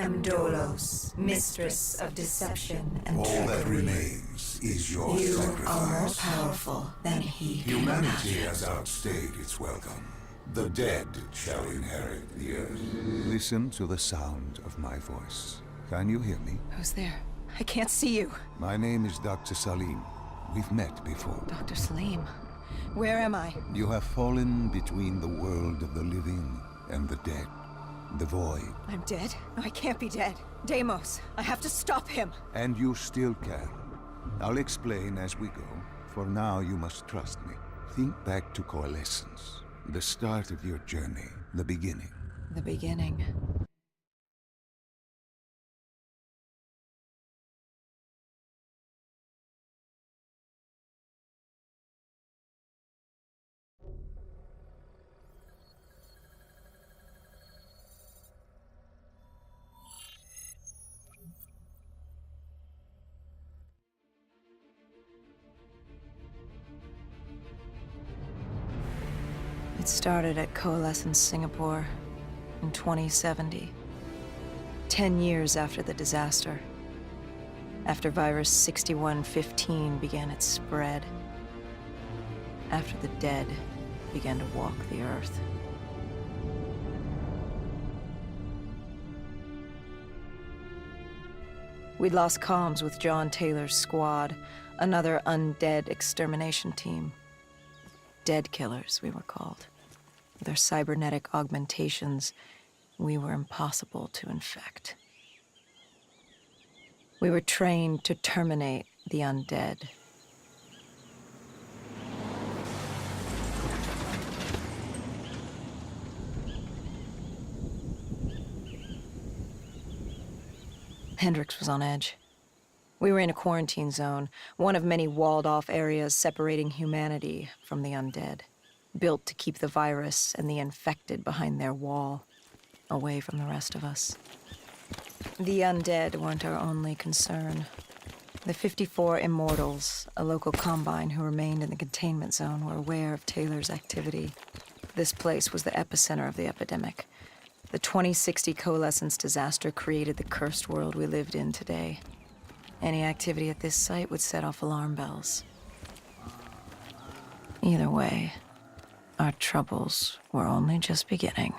am Dolos, mistress of deception and All trickery. that remains is your You are more sacrifice. powerful than he can Humanity imagine. has outstayed its welcome. The dead shall inherit the earth. Listen to the sound of my voice. Can you hear me? Who's there? I can't see you. My name is Dr. Salim. We've met before. Dr. Salim. Where am I? You have fallen between the world of the living and the dead. The void. I'm dead? No, I can't be dead. Deimos, I have to stop him. And you still can. I'll explain as we go. For now, you must trust me. Think back to Coalescence. The start of your journey. The beginning. The beginning. It started at Coalescence Singapore in 2070. 10 years after the disaster. After Virus 6115 began its spread. After the dead began to walk the Earth. We'd lost comms with John Taylor's squad, another undead extermination team. Dead killers, we were called. With our cybernetic augmentations, we were impossible to infect. We were trained to terminate the undead. Hendricks was on edge. We were in a quarantine zone, one of many walled-off areas separating humanity from the undead, built to keep the virus and the infected behind their wall, away from the rest of us. The undead weren't our only concern. The 54 Immortals, a local combine who remained in the containment zone, were aware of Taylor's activity. This place was the epicenter of the epidemic. The 2060 Coalescence disaster created the cursed world we lived in today. Any activity at this site would set off alarm bells. Either way, our troubles were only just beginning.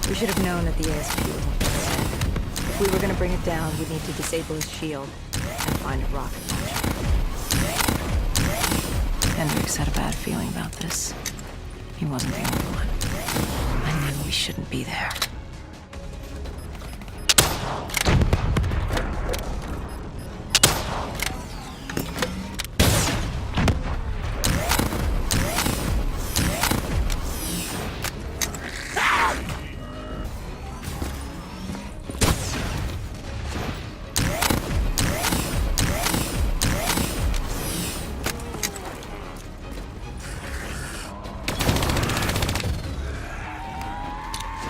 We should have known that the ASP was what they said. If we were gonna bring it down, we'd need to disable his shield and find a rocket launcher. Hendricks had a bad feeling about this. He wasn't the only one. I knew we shouldn't be there.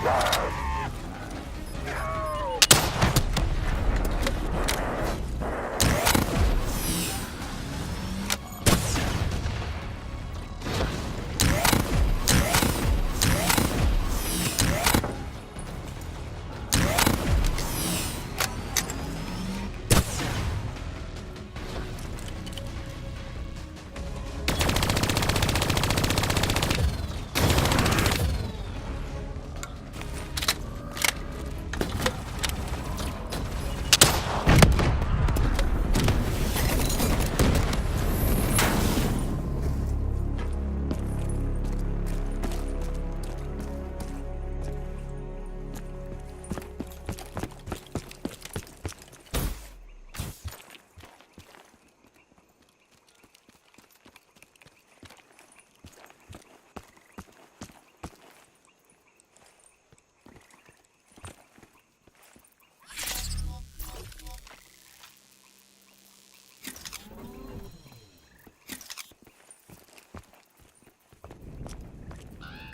Rise.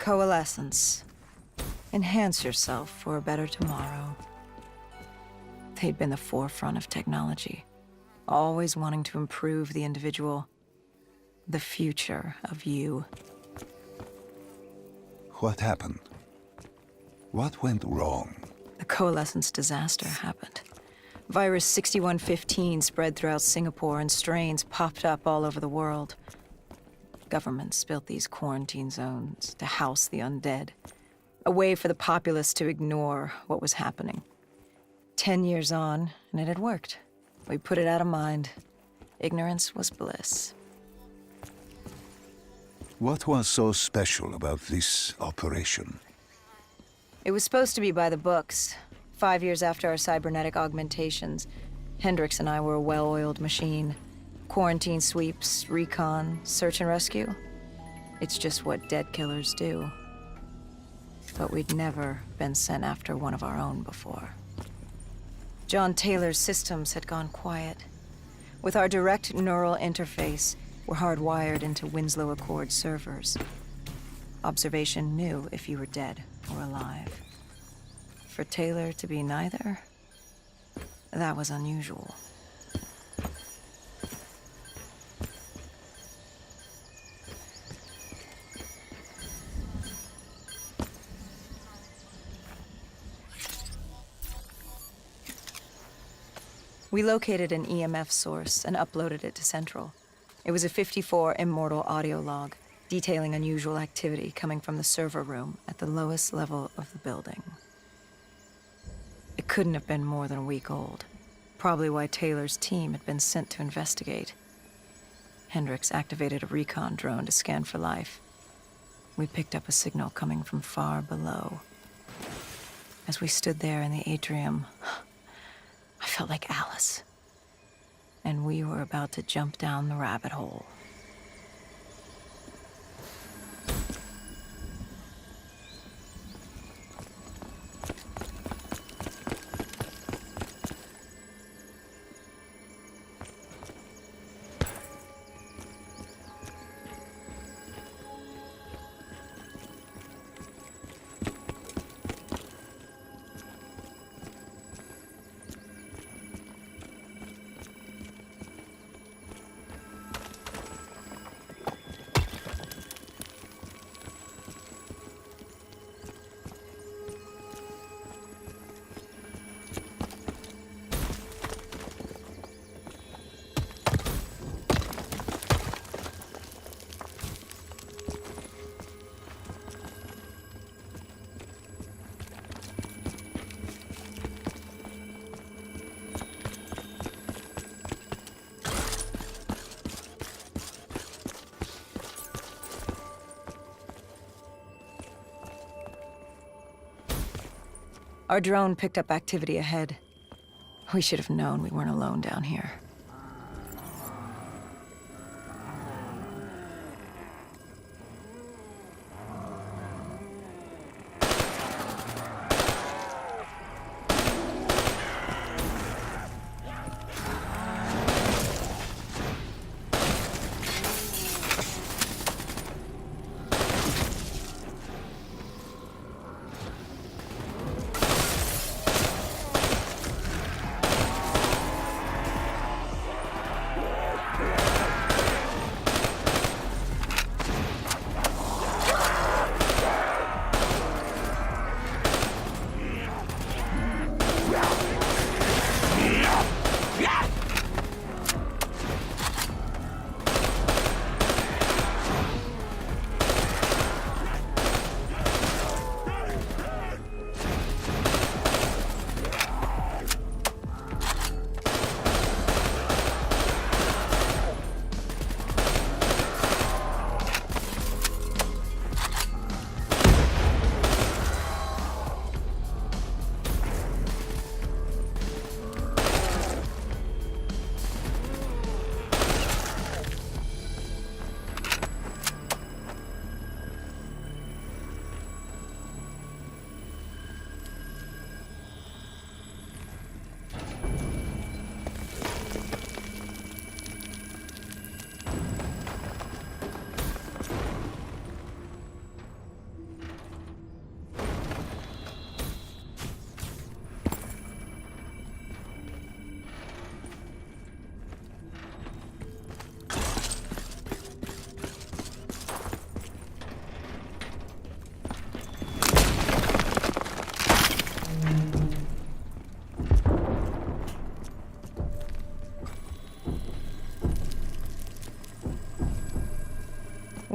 Coalescence. Enhance yourself for a better tomorrow. They'd been the forefront of technology, always wanting to improve the individual, the future of you. What happened? What went wrong? The Coalescence disaster happened. Virus 6115 spread throughout Singapore and strains popped up all over the world. Governments built these quarantine zones to house the undead, a way for the populace to ignore what was happening. 10 years on, and it had worked. We put it out of mind. Ignorance was bliss. What was so special about this operation? It was supposed to be by the books. 5 years after our cybernetic augmentations, Hendricks and I were a well-oiled machine. Quarantine sweeps, recon, search and rescue. It's just what dead killers do. But we'd never been sent after one of our own before. John Taylor's systems had gone quiet. With our direct neural interface, we're hardwired into Winslow Accord servers. Observation knew if you were dead or alive. For Taylor to be neither, that was unusual. We located an EMF source and uploaded it to Central. It was a 54 immortal audio log, detailing unusual activity coming from the server room at the lowest level of the building. It couldn't have been more than a week old, probably why Taylor's team had been sent to investigate. Hendricks activated a recon drone to scan for life. We picked up a signal coming from far below. As we stood there in the atrium, I felt like Alice. And we were about to jump down the rabbit hole. Our drone picked up activity ahead. We should have known we weren't alone down here.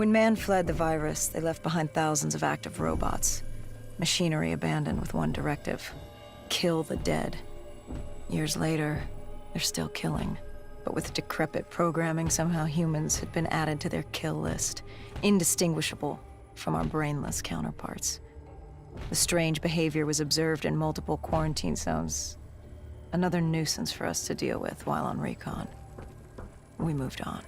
When man fled the virus, they left behind thousands of active robots. Machinery abandoned with one directive: kill the dead. Years later, they're still killing. But with decrepit programming, somehow humans had been added to their kill list, indistinguishable from our brainless counterparts. The strange behavior was observed in multiple quarantine zones. Another nuisance for us to deal with while on recon. We moved on.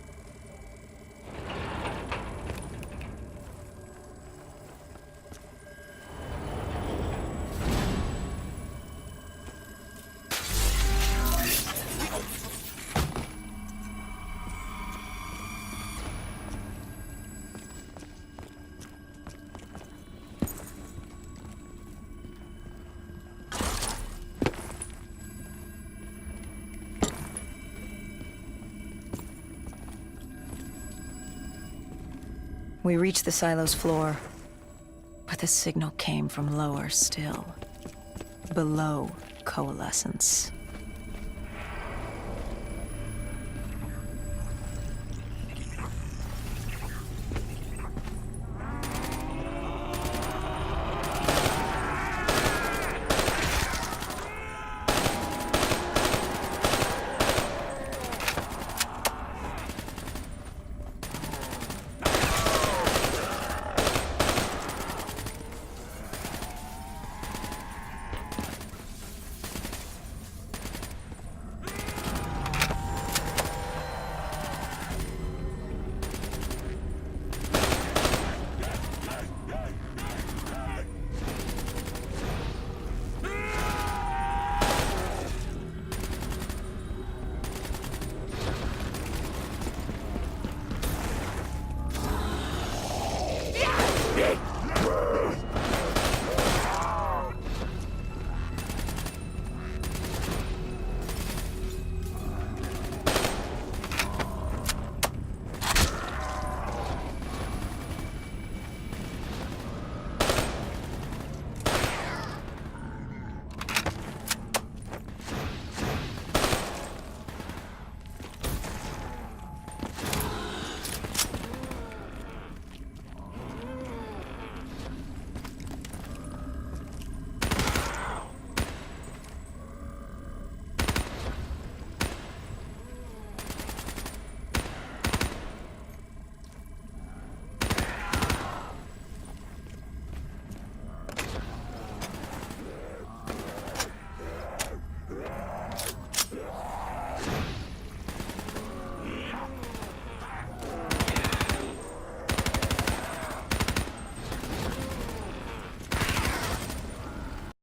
We reached the silo's floor, but the signal came from lower still, below coalescence.